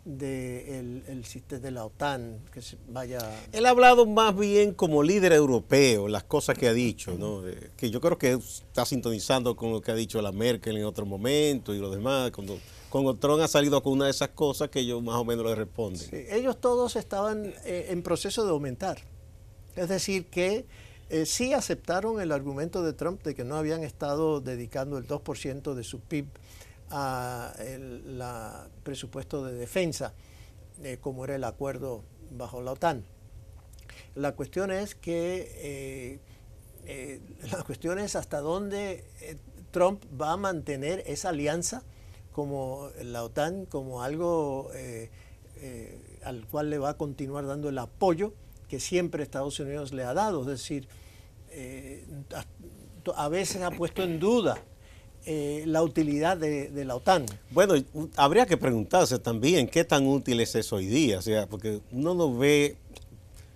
de la OTAN, que se vaya... Él ha hablado más bien como líder europeo, las cosas que ha dicho, ¿no? Que yo creo que está sintonizando con lo que ha dicho la Merkel en otro momento y lo demás. Cuando Trump ha salido con una de esas cosas que ellos más o menos le responden. Sí, ellos todos estaban en proceso de aumentar. Es decir, que sí aceptaron el argumento de Trump de que no habían estado dedicando el 2% de su PIB a el presupuesto de defensa, como era el acuerdo bajo la OTAN. La cuestión es hasta dónde Trump va a mantener esa alianza como la OTAN, como algo al cual le va a continuar dando el apoyo que siempre Estados Unidos le ha dado. Es decir, a veces ha puesto en duda la utilidad de la OTAN. Bueno, habría que preguntarse también qué tan útil es eso hoy día, o sea, porque uno no ve.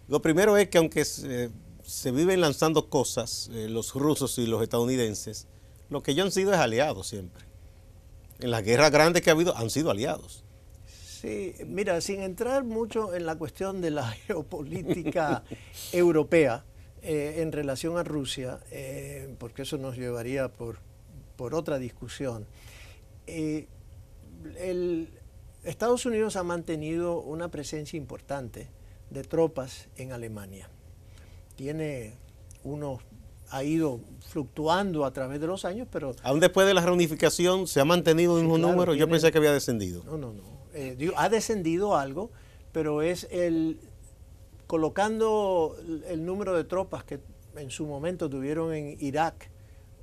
Lo primero es que aunque se viven lanzando cosas, los rusos y los estadounidenses, lo que ellos han sido es aliados siempre. En las guerras grandes que ha habido han sido aliados. Sí, mira, sin entrar mucho en la cuestión de la geopolítica europea en relación a Rusia, porque eso nos llevaría por otra discusión. Estados Unidos ha mantenido una presencia importante de tropas en Alemania. Ha ido fluctuando a través de los años, pero... Aún después de la reunificación, ¿se ha mantenido el mismo número? Yo pensé que había descendido. No. Ha descendido algo, pero es colocando el número de tropas que en su momento tuvieron en Irak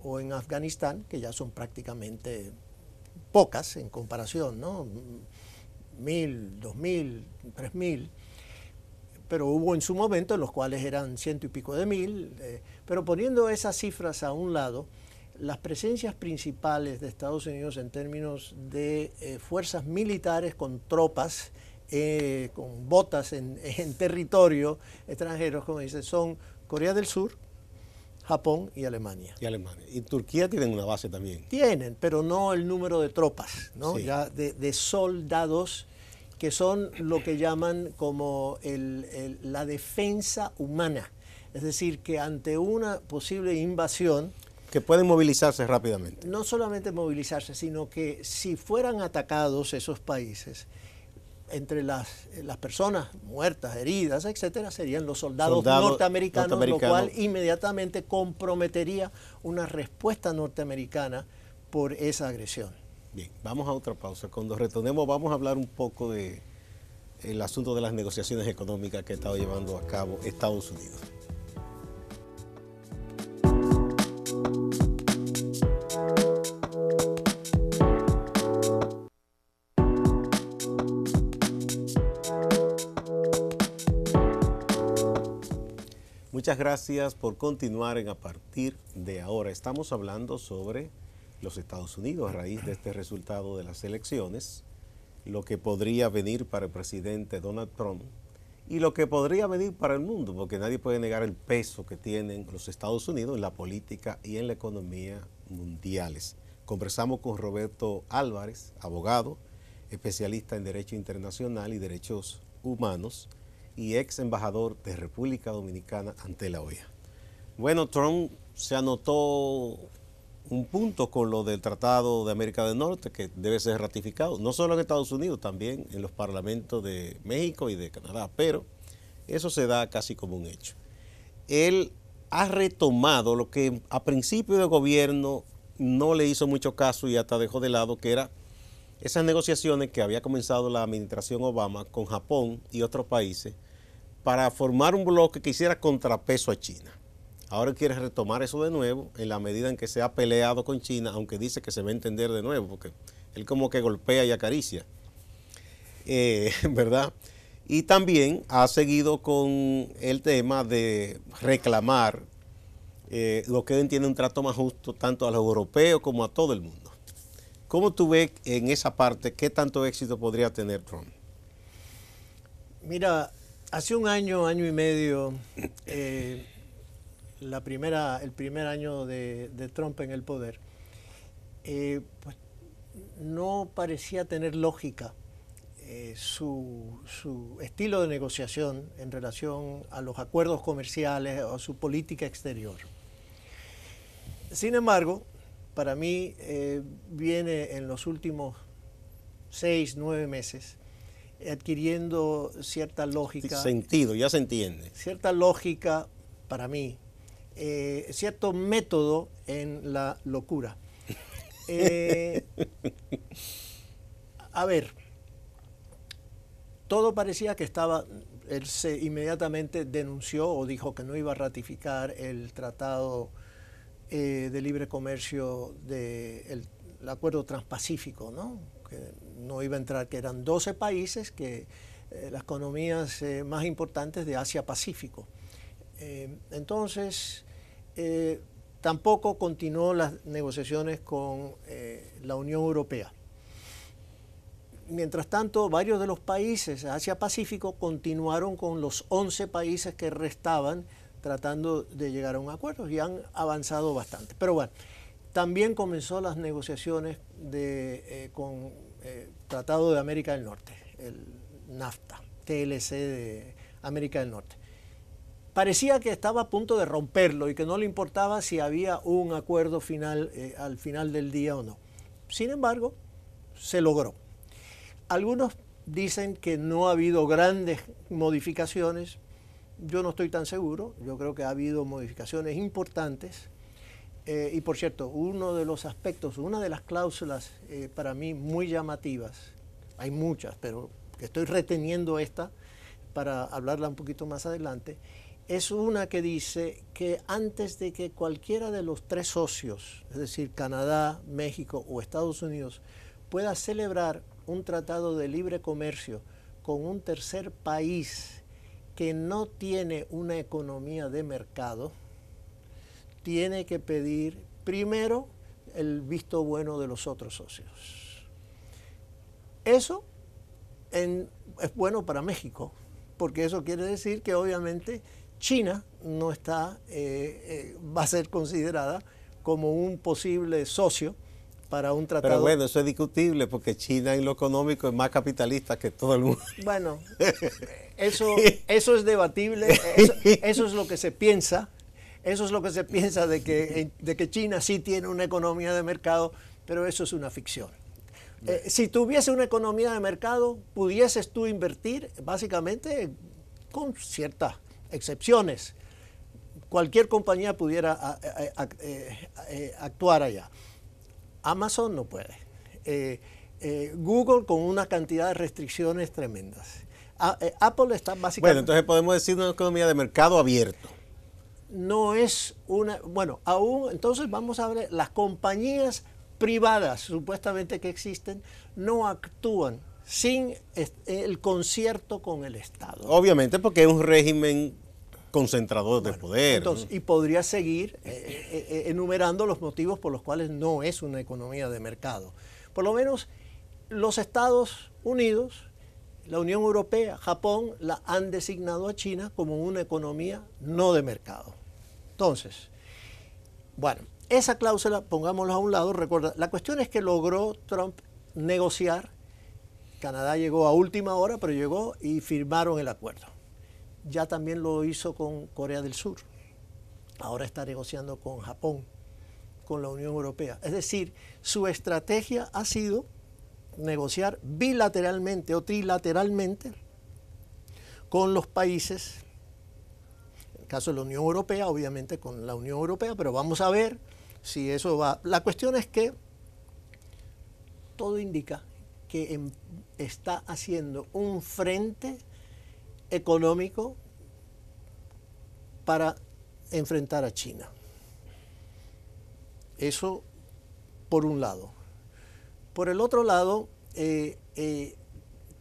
o en Afganistán, que ya son prácticamente pocas en comparación, ¿no? 1.000, 2.000, 3.000, pero hubo en su momento en los cuales eran 100 y pico de mil, pero poniendo esas cifras a un lado, las presencias principales de Estados Unidos en términos de fuerzas militares con tropas, con botas en territorio extranjero, como dice, son Corea del Sur, Japón y Alemania. Y Turquía tienen una base también. Tienen, pero no el número de tropas, ¿no? Sí. Ya de soldados, que son lo que llaman como la defensa humana. Es decir, que ante una posible invasión... Que pueden movilizarse rápidamente. No solamente movilizarse, sino que si fueran atacados esos países, entre las personas muertas, heridas, etcétera, serían los soldados norteamericanos, lo cual inmediatamente comprometería una respuesta norteamericana por esa agresión. Bien, vamos a otra pausa. Cuando retornemos vamos a hablar un poco el asunto de las negociaciones económicas que ha estado llevando a cabo Estados Unidos. Muchas gracias por continuar en A Partir de Ahora. Estamos hablando sobre los Estados Unidos a raíz de este resultado de las elecciones, lo que podría venir para el presidente Donald Trump y lo que podría venir para el mundo, porque nadie puede negar el peso que tienen los Estados Unidos en la política y en la economía mundiales. Conversamos con Roberto Álvarez, abogado, especialista en Derecho Internacional y Derechos Humanos, y ex embajador de República Dominicana ante la OEA. Bueno, Trump se anotó un punto con lo del Tratado de América del Norte que debe ser ratificado, no solo en Estados Unidos, también en los parlamentos de México y de Canadá, pero eso se da casi como un hecho. Él ha retomado lo que a principio de gobierno no le hizo mucho caso y hasta dejó de lado, que era esas negociaciones que había comenzado la administración Obama con Japón y otros países para formar un bloque que hiciera contrapeso a China. Ahora quiere retomar eso de nuevo en la medida en que se ha peleado con China, aunque dice que se va a entender de nuevo, porque él como que golpea y acaricia, ¿verdad? Y también ha seguido con el tema de reclamar lo que él entiende un trato más justo tanto a los europeos como a todo el mundo. ¿Cómo tú ves en esa parte qué tanto éxito podría tener Trump? Mira, hace un año, año y medio, el primer año de Trump en el poder, pues no parecía tener lógica su estilo de negociación en relación a los acuerdos comerciales o a su política exterior. Sin embargo, para mí viene en los últimos 6, 9 meses adquiriendo cierta lógica. Sentido, ya se entiende. Cierta lógica para mí, cierto método en la locura. A ver, todo parecía que él inmediatamente denunció o dijo que no iba a ratificar el tratado de libre comercio del acuerdo transpacífico, ¿no? Que no iba a entrar, que eran 12 países, que las economías más importantes de Asia-Pacífico. Entonces, tampoco continuó las negociaciones con la Unión Europea. Mientras tanto, varios de los países Asia-Pacífico continuaron con los 11 países que restaban tratando de llegar a un acuerdo y han avanzado bastante. Pero bueno, también comenzó las negociaciones con Tratado de América del Norte, el NAFTA, TLC de América del Norte. Parecía que estaba a punto de romperlo y que no le importaba si había un acuerdo final al final del día o no. Sin embargo, se logró. Algunos dicen que no ha habido grandes modificaciones. Yo no estoy tan seguro. Yo creo que ha habido modificaciones importantes. Y por cierto, uno de los aspectos, una de las cláusulas para mí muy llamativas, hay muchas, pero estoy reteniendo esta para hablarla un poquito más adelante, es una que dice que antes de que cualquiera de los 3 socios, es decir, Canadá, México o Estados Unidos, pueda celebrar un tratado de libre comercio con un tercer país que no tiene una economía de mercado, tiene que pedir primero el visto bueno de los otros socios. Eso es bueno para México, porque eso quiere decir que obviamente China no está, va a ser considerada como un posible socio para un tratado. Pero bueno, eso es discutible porque China en lo económico es más capitalista que todo el mundo. Bueno, eso es debatible, eso es lo que se piensa. Eso es lo que se piensa de que China sí tiene una economía de mercado, pero eso es una ficción. Si tuviese una economía de mercado, pudieses tú invertir, básicamente, con ciertas excepciones. Cualquier compañía pudiera actuar allá. Amazon no puede. Google con una cantidad de restricciones tremendas. Apple está básicamente... Bueno, entonces podemos decir una economía de mercado abierto. No es una... Bueno, aún, entonces vamos a ver, las compañías privadas supuestamente que existen no actúan sin el concierto con el Estado. Obviamente porque es un régimen concentrador de poder. Entonces, ¿no? y podría seguir enumerando los motivos por los cuales no es una economía de mercado. Por lo menos los Estados Unidos, la Unión Europea, Japón, la han designado a China como una economía no de mercado. Entonces, bueno, esa cláusula, pongámosla a un lado, recuerda, la cuestión es que logró Trump negociar, Canadá llegó a última hora, pero llegó y firmaron el acuerdo. Ya también lo hizo con Corea del Sur. Ahora está negociando con Japón, con la Unión Europea. Es decir, su estrategia ha sido negociar bilateralmente o trilateralmente con los países, en el caso de la Unión Europea, obviamente con la Unión Europea, pero vamos a ver si eso va. La cuestión es que todo indica que está haciendo un frente económico para enfrentar a China. Eso por un lado. Por el otro lado,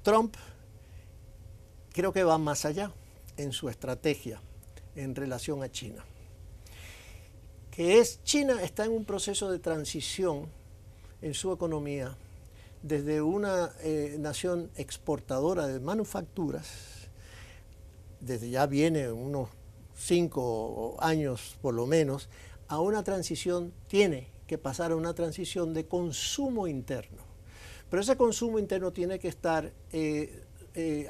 Trump creo que va más allá en su estrategia en relación a China. China está en un proceso de transición en su economía desde una nación exportadora de manufacturas, desde ya viene unos 5 años por lo menos, a una transición, tiene que pasar a una transición de consumo interno. Pero ese consumo interno tiene que estar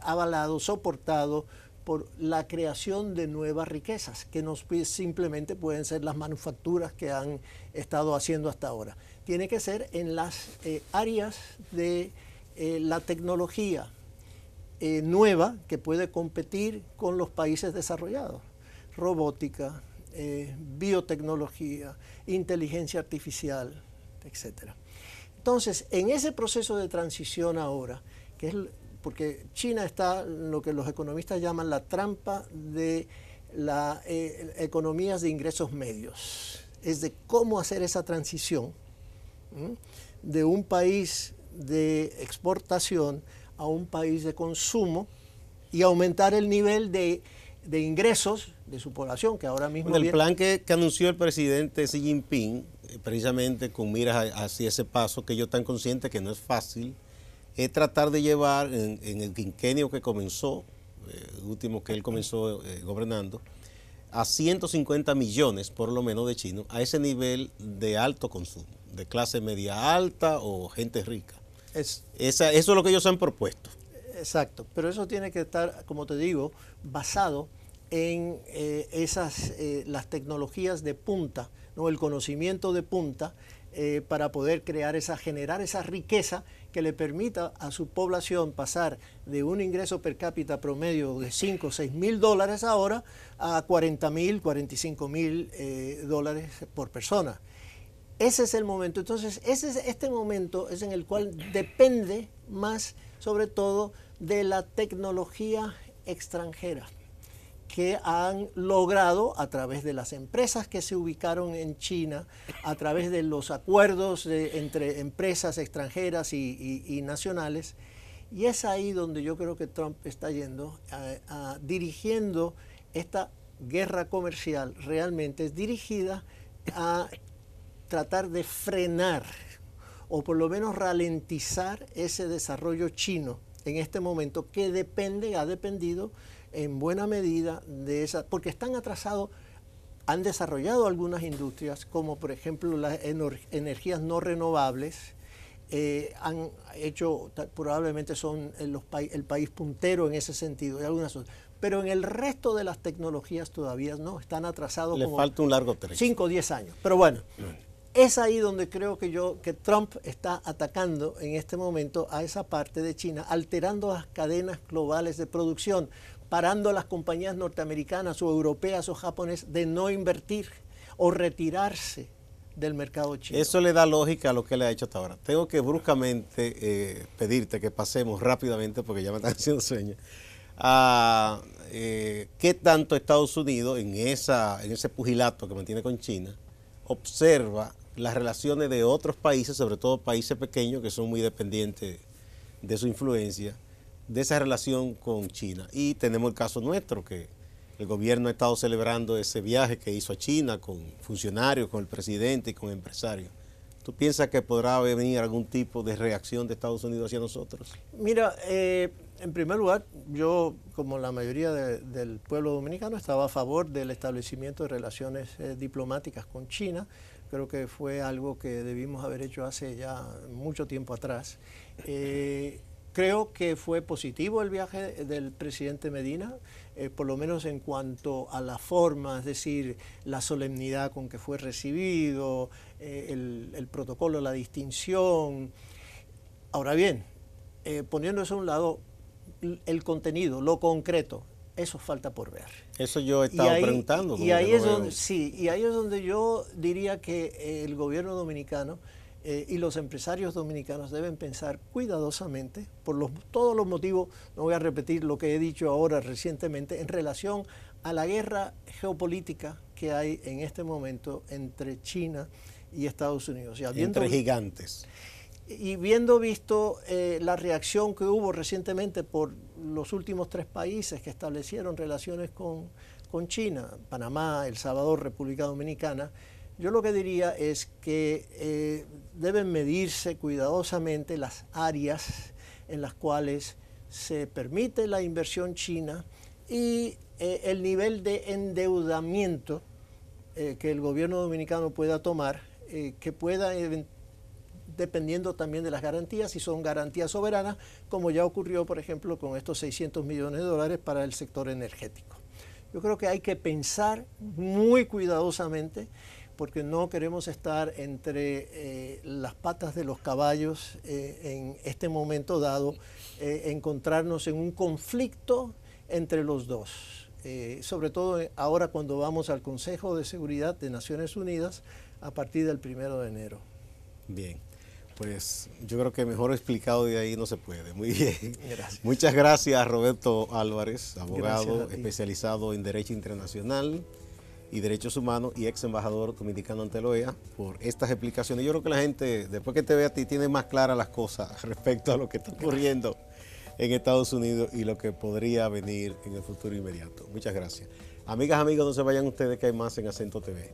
avalado, soportado por la creación de nuevas riquezas, que no simplemente pueden ser las manufacturas que han estado haciendo hasta ahora. Tiene que ser en las áreas de la tecnología nueva que puede competir con los países desarrollados. Robótica, biotecnología, inteligencia artificial, etc. Entonces, en ese proceso de transición ahora, que es porque China está en lo que los economistas llaman la trampa de las economías de ingresos medios, es de cómo hacer esa transición de un país de exportación a un país de consumo y aumentar el nivel de ingresos de su población, que ahora mismo... Bueno, el plan que anunció el presidente Xi Jinping, precisamente con miras hacia ese paso, que ellos están conscientes que no es fácil, es tratar de llevar en el quinquenio que comenzó, el último que él comenzó gobernando, a 150 millones por lo menos de chinos, a ese nivel de alto consumo, de clase media alta o gente rica. Eso es lo que ellos han propuesto. Exacto, pero eso tiene que estar, como te digo, basado en las tecnologías de punta, ¿no? El conocimiento de punta, para poder generar esa riqueza que le permita a su población pasar de un ingreso per cápita promedio de 5 o 6 mil dólares ahora a 40 mil, 45 mil dólares por persona. Ese es el momento. Entonces, este momento es en el cual depende más, sobre todo, de la tecnología extranjera que han logrado a través de las empresas que se ubicaron en China, a través de los acuerdos entre empresas extranjeras y nacionales. Y es ahí donde yo creo que Trump está yendo, dirigiendo esta guerra comercial, realmente es dirigida a tratar de frenar o por lo menos ralentizar ese desarrollo chino en este momento que ha dependido en buena medida de esa, porque están atrasados, han desarrollado algunas industrias como por ejemplo las energías no renovables, han hecho, probablemente son el país puntero en ese sentido, pero en el resto de las tecnologías todavía no, están atrasados. Le falta un largo trecho. 5 o 10 años, pero bueno. Es ahí donde creo que Trump está atacando en este momento a esa parte de China, alterando las cadenas globales de producción, parando a las compañías norteamericanas o europeas o japonesas de no invertir o retirarse del mercado chino. Eso le da lógica a lo que le ha hecho hasta ahora. Tengo que bruscamente pedirte que pasemos rápidamente, porque ya me están haciendo sueño, a qué tanto Estados Unidos en ese pugilato que mantiene con China observa las relaciones de otros países, sobre todo países pequeños que son muy dependientes de su influencia, de esa relación con China. Y tenemos el caso nuestro, que el gobierno ha estado celebrando ese viaje que hizo a China con funcionarios, con el presidente y con empresarios. ¿Tú piensas que podrá venir algún tipo de reacción de Estados Unidos hacia nosotros? Mira, en primer lugar, yo, como la mayoría del pueblo dominicano, estaba a favor del establecimiento de relaciones diplomáticas con China. Creo que fue algo que debimos haber hecho hace ya mucho tiempo atrás. Creo que fue positivo el viaje del presidente Medina, por lo menos en cuanto a la forma, es decir, la solemnidad con que fue recibido, el protocolo, la distinción. Ahora bien, poniendo eso a un lado, el contenido, lo concreto, eso falta por ver. Eso yo he estado preguntando. Y ahí es donde, sí, y ahí es donde yo diría que el gobierno dominicano y los empresarios dominicanos deben pensar cuidadosamente, por todos los motivos, no voy a repetir lo que he dicho ahora recientemente, en relación a la guerra geopolítica que hay en este momento entre China y Estados Unidos. Entre gigantes. Y viendo visto la reacción que hubo recientemente por los últimos 3 países que establecieron relaciones con China, Panamá, El Salvador, República Dominicana, yo lo que diría es que deben medirse cuidadosamente las áreas en las cuales se permite la inversión china y el nivel de endeudamiento que el gobierno dominicano pueda tomar, que pueda dependiendo también de las garantías, si son garantías soberanas, como ya ocurrió, por ejemplo, con estos 600 millones de dólares para el sector energético. Yo creo que hay que pensar muy cuidadosamente, porque no queremos estar entre las patas de los caballos en este momento dado, encontrarnos en un conflicto entre los dos. Sobre todo ahora cuando vamos al Consejo de Seguridad de Naciones Unidas a partir del 1 de enero. Bien. Pues yo creo que mejor explicado de ahí no se puede. Muy bien. Gracias. Muchas gracias, Roberto Álvarez, abogado especializado en Derecho Internacional y Derechos Humanos y ex embajador dominicano ante la OEA, por estas explicaciones. Yo creo que la gente, después que te vea a ti, tiene más claras las cosas respecto a lo que está ocurriendo en Estados Unidos y lo que podría venir en el futuro inmediato. Muchas gracias. Amigas, amigos, no se vayan ustedes, que hay más en Acento TV.